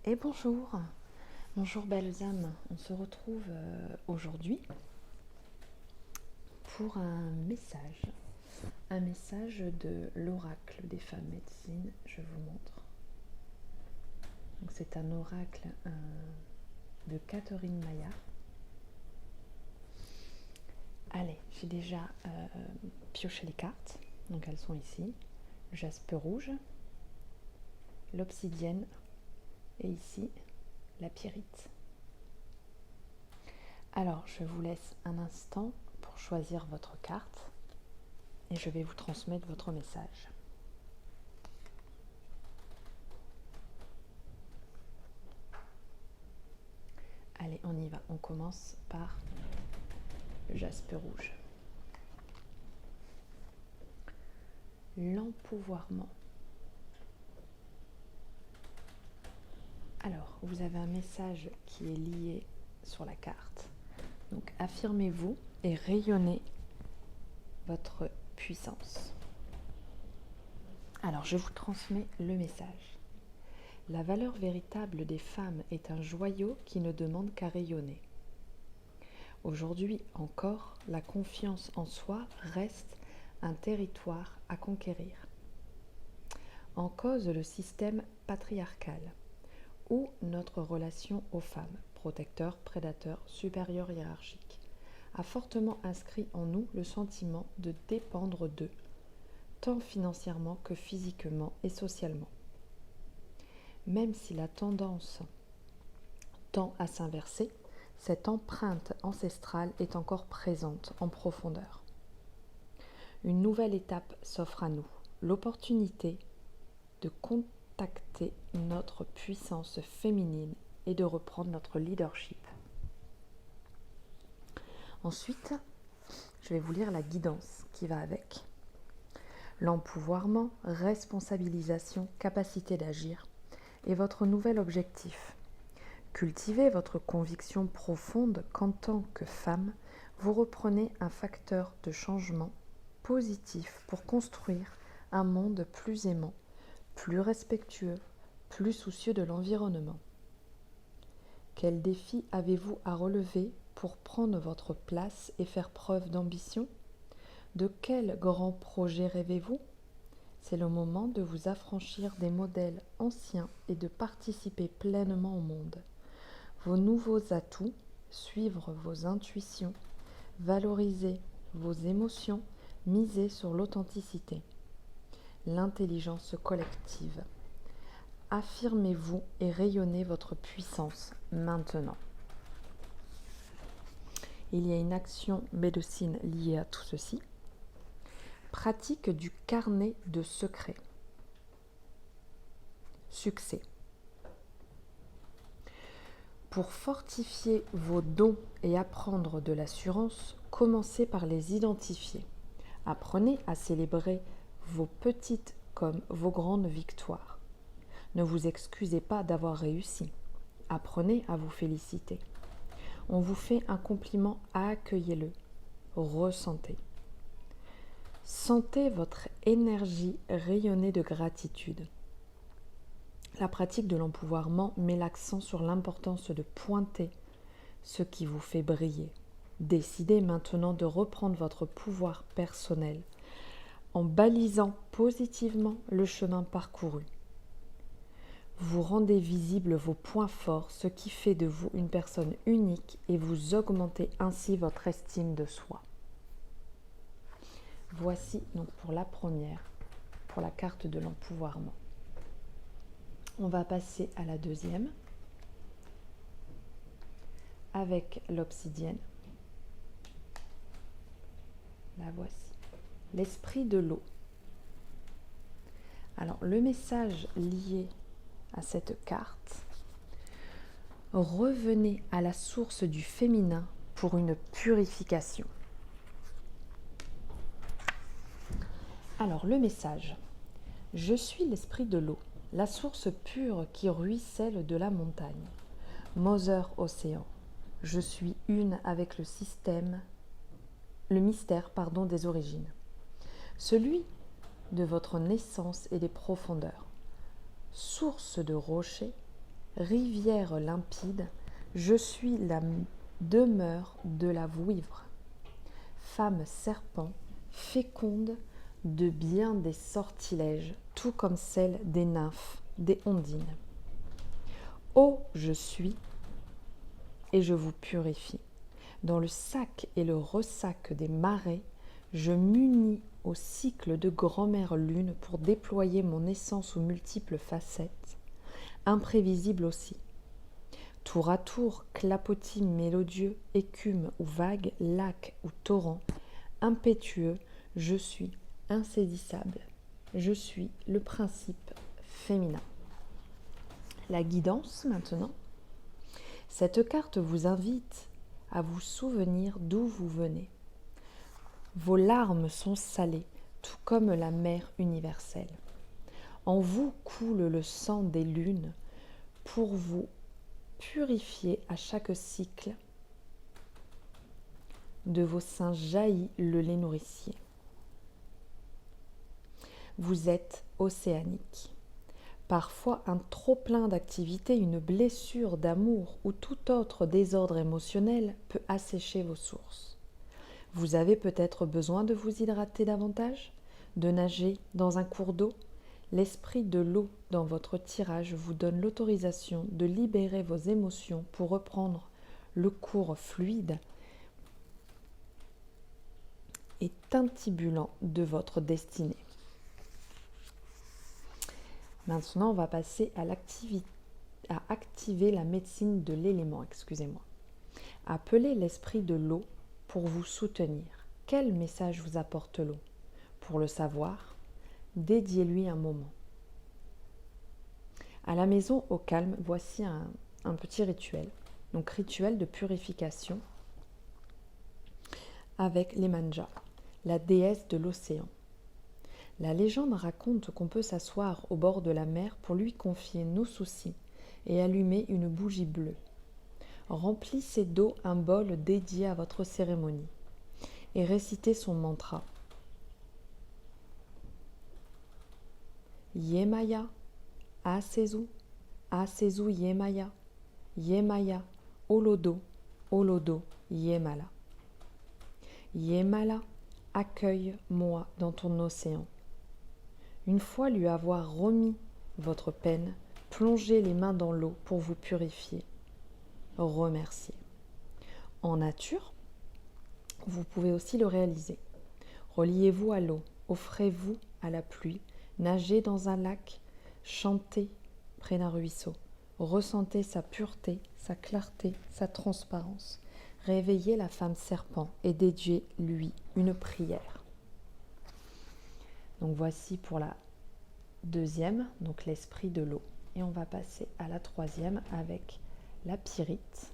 Et bonjour, bonjour belles âmes, on se retrouve aujourd'hui pour un message de l'oracle des femmes médecines, je vous montre. Donc c'est un oracle de Catherine Maya. Allez, j'ai déjà pioché les cartes, donc elles sont ici, le jaspe rouge, l'obsidienne et ici la pyrite. Alors, je vous laisse un instant pour choisir votre carte et je vais vous transmettre votre message. Allez, on y va. On commence par le jaspe rouge. L'empouvoirment. Alors, vous avez un message qui est lié sur la carte. Donc, affirmez-vous et rayonnez votre puissance. Alors, je vous transmets le message. La valeur véritable des femmes est un joyau qui ne demande qu'à rayonner. Aujourd'hui encore, la confiance en soi reste un territoire à conquérir. En cause le système patriarcal ou notre relation aux femmes, protecteur, prédateur, supérieur hiérarchique, a fortement inscrit en nous le sentiment de dépendre d'eux, tant financièrement que physiquement et socialement. Même si la tendance tend à s'inverser, cette empreinte ancestrale est encore présente en profondeur. Une nouvelle étape s'offre à nous, l'opportunité de contacter notre puissance féminine et de reprendre notre leadership. Ensuite, je vais vous lire la guidance qui va avec. L'empouvoirment, responsabilisation, capacité d'agir est votre nouvel objectif. Cultivez votre conviction profonde qu'en tant que femme, vous reprenez un facteur de changement positif pour construire un monde plus aimant, plus respectueux, plus soucieux de l'environnement. Quel défi avez-vous à relever pour prendre votre place et faire preuve d'ambition? De quel grand projet rêvez-vous? C'est le moment de vous affranchir des modèles anciens et de participer pleinement au monde. Vos nouveaux atouts, suivre vos intuitions, valoriser vos émotions, miser sur l'authenticité. L'intelligence collective. Affirmez-vous et rayonnez votre puissance maintenant. Il y a une action médecine liée à tout ceci. Pratique du carnet de secrets. Succès. Pour fortifier vos dons et apprendre de l'assurance, commencez par les identifier. Apprenez à célébrer vos petites comme vos grandes victoires. Ne vous excusez pas d'avoir réussi. Apprenez à vous féliciter. On vous fait un compliment, accueillez-le. Ressentez. Sentez votre énergie rayonner de gratitude. La pratique de l'empouvoirment met l'accent sur l'importance de pointer ce qui vous fait briller. Décidez maintenant de reprendre votre pouvoir personnel en balisant positivement le chemin parcouru. Vous rendez visibles vos points forts, ce qui fait de vous une personne unique et vous augmentez ainsi votre estime de soi. Voici donc pour la première, pour la carte de l'empouvoirment. On va passer à la deuxième avec l'obsidienne. La voici. L'esprit de l'eau. Alors, le message lié à cette carte, revenez à la source du féminin pour une purification. Alors, le message. Je suis l'esprit de l'eau, la source pure qui ruisselle de la montagne. Mother Océan, je suis une avec le mystère des origines. Celui de votre naissance et des profondeurs. Source de rochers, Rivière limpide, je suis la demeure de la vouivre. Femme serpent, féconde de bien des sortilèges, tout comme celle des nymphes, des ondines. Eau je suis, et je vous purifie. Dans le sac et le ressac des marais, je m'unis au cycle de grand-mère lune pour déployer mon essence aux multiples facettes, imprévisibles aussi. Tour à tour, clapotis mélodieux, écume ou vague, lac ou torrent, impétueux, je suis insaisissable. Je suis le principe féminin. La guidance maintenant. Cette carte vous invite à vous souvenir d'où vous venez. Vos larmes sont salées, tout comme la mer universelle. En vous coule le sang des lunes pour vous purifier à chaque cycle. De vos seins jaillit le lait nourricier. Vous êtes océanique. Parfois, un trop-plein d'activité, une blessure d'amour ou tout autre désordre émotionnel peut assécher vos sources. Vous avez peut-être besoin de vous hydrater davantage, de nager dans un cours d'eau. L'esprit de l'eau dans votre tirage vous donne l'autorisation de libérer vos émotions pour reprendre le cours fluide et tintibulant de votre destinée. Maintenant, on va passer à activer la médecine de l'élément, Appelez l'esprit de l'eau pour vous soutenir. Quel message vous apporte l'eau? Pour le savoir, dédiez-lui un moment. À la maison, au calme, voici un petit rituel. Donc, rituel de purification avec les manjas, la déesse de l'océan. La légende raconte qu'on peut s'asseoir au bord de la mer pour lui confier nos soucis et allumer une bougie bleue. Remplissez d'eau un bol dédié à votre cérémonie et récitez son mantra. Yemaya, Asezu, Asezu Yemaya, Yemaya, Olodo, Olodo, Yemala. Yemala, accueille-moi dans ton océan. Une fois lui avoir remis votre peine, plongez les mains dans l'eau pour vous purifier. Remerciez. En nature, vous pouvez aussi le réaliser. Reliez-vous à l'eau, offrez-vous à la pluie, nagez dans un lac, chantez près d'un ruisseau. Ressentez sa pureté, sa clarté, sa transparence. Réveillez la femme serpent et dédiez-lui une prière. Donc voici pour la deuxième, donc l'esprit de l'eau. Et on va passer à la troisième avec la pyrite.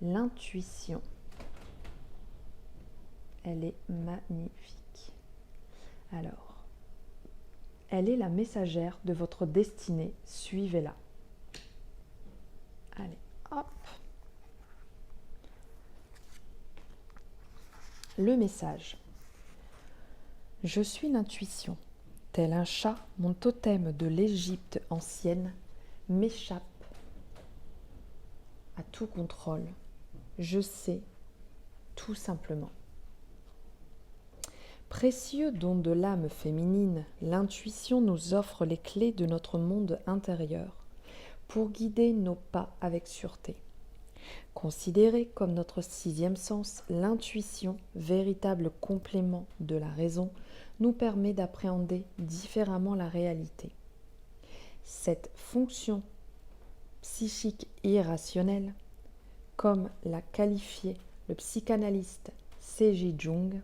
L'intuition. Elle est magnifique. Alors, elle est la messagère de votre destinée. Suivez-la. Allez, hop. Le message. Je suis l'intuition. Tel un chat, mon totem de l'Égypte ancienne m'échappe à tout contrôle. Je sais tout simplement. Précieux don de l'âme féminine, l'intuition nous offre les clés de notre monde intérieur pour guider nos pas avec sûreté. Considérée comme notre sixième sens, l'intuition, véritable complément de la raison, nous permet d'appréhender différemment la réalité. Cette fonction psychique irrationnelle, comme l'a qualifié le psychanalyste C.J. Jung,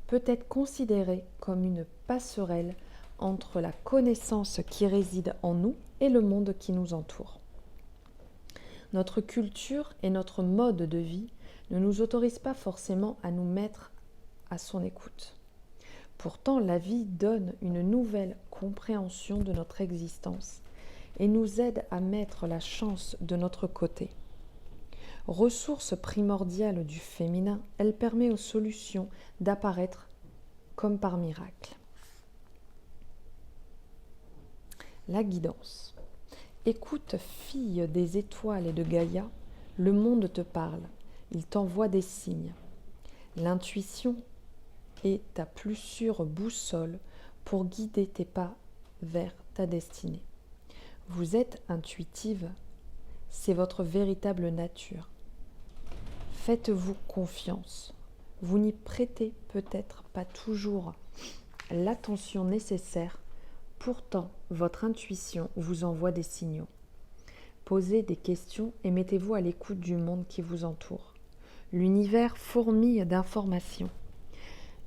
peut être considérée comme une passerelle entre la connaissance qui réside en nous et le monde qui nous entoure. Notre culture et notre mode de vie ne nous autorisent pas forcément à nous mettre à son écoute. Pourtant, la vie donne une nouvelle compréhension de notre existence et nous aide à mettre la chance de notre côté. Ressource primordiale du féminin, elle permet aux solutions d'apparaître comme par miracle. La guidance. Écoute, fille des étoiles et de Gaïa, le monde te parle, il t'envoie des signes. L'intuition est ta plus sûre boussole pour guider tes pas vers ta destinée. Vous êtes intuitive, c'est votre véritable nature. Faites-vous confiance. Vous n'y prêtez peut-être pas toujours l'attention nécessaire, pourtant votre intuition vous envoie des signaux. Posez des questions et mettez-vous à l'écoute du monde qui vous entoure. L'univers fourmille d'informations.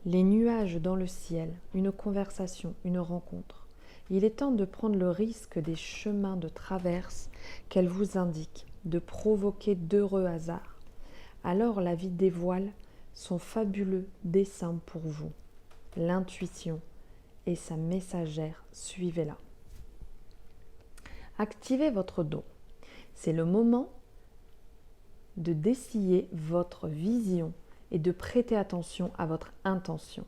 Les nuages dans le ciel, une conversation, une rencontre. Il est temps de prendre le risque des chemins de traverse qu'elle vous indique, de provoquer d'heureux hasards. Alors la vie dévoile son fabuleux dessein pour vous. L'intuition est sa messagère, suivez-la. Activez votre don. C'est le moment de dessiller votre vision et de prêter attention à votre intuition.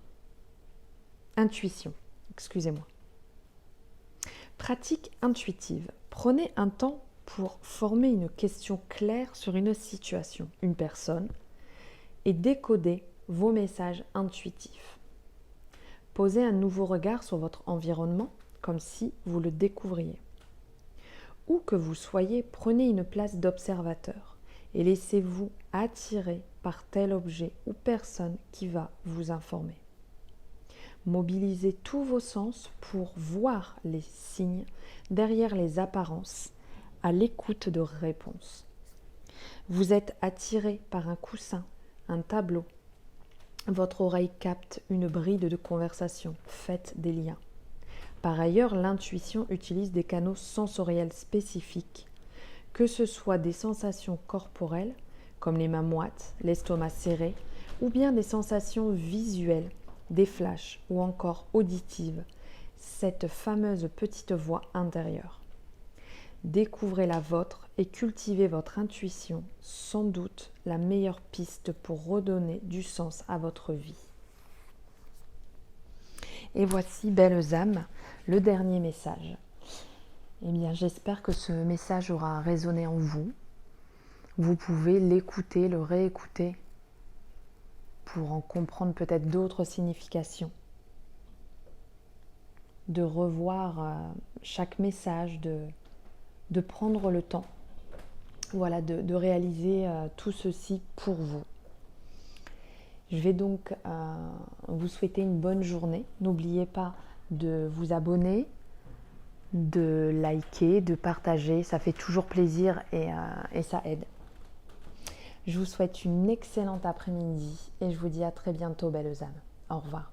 Pratique intuitive. Prenez un temps pour former une question claire sur une situation, une personne, et décoder vos messages intuitifs. Posez un nouveau regard sur votre environnement, comme si vous le découvriez. Où que vous soyez, prenez une place d'observateur et laissez-vous attirer par tel objet ou personne qui va vous informer. Mobilisez tous vos sens pour voir les signes derrière les apparences, à l'écoute de réponses. Vous êtes attiré par un coussin, un tableau. Votre oreille capte une bride de conversation. Faites des liens. Par ailleurs, l'intuition utilise des canaux sensoriels spécifiques, que ce soit des sensations corporelles, comme les mains moites, l'estomac serré, ou bien des sensations visuelles, des flashs ou encore auditives, cette fameuse petite voix intérieure. Découvrez la vôtre et cultivez votre intuition, sans doute la meilleure piste pour redonner du sens à votre vie. Et voici, belles âmes, le dernier message. Eh bien, j'espère que ce message aura résonné en vous. Vous pouvez l'écouter, le réécouter pour en comprendre peut-être d'autres significations. De revoir chaque message, de prendre le temps, voilà, de réaliser tout ceci pour vous. Je vais donc vous souhaiter une bonne journée. N'oubliez pas de vous abonner, de liker, de partager. Ça fait toujours plaisir et ça aide. Je vous souhaite une excellente après-midi et je vous dis à très bientôt, belles âmes. Au revoir.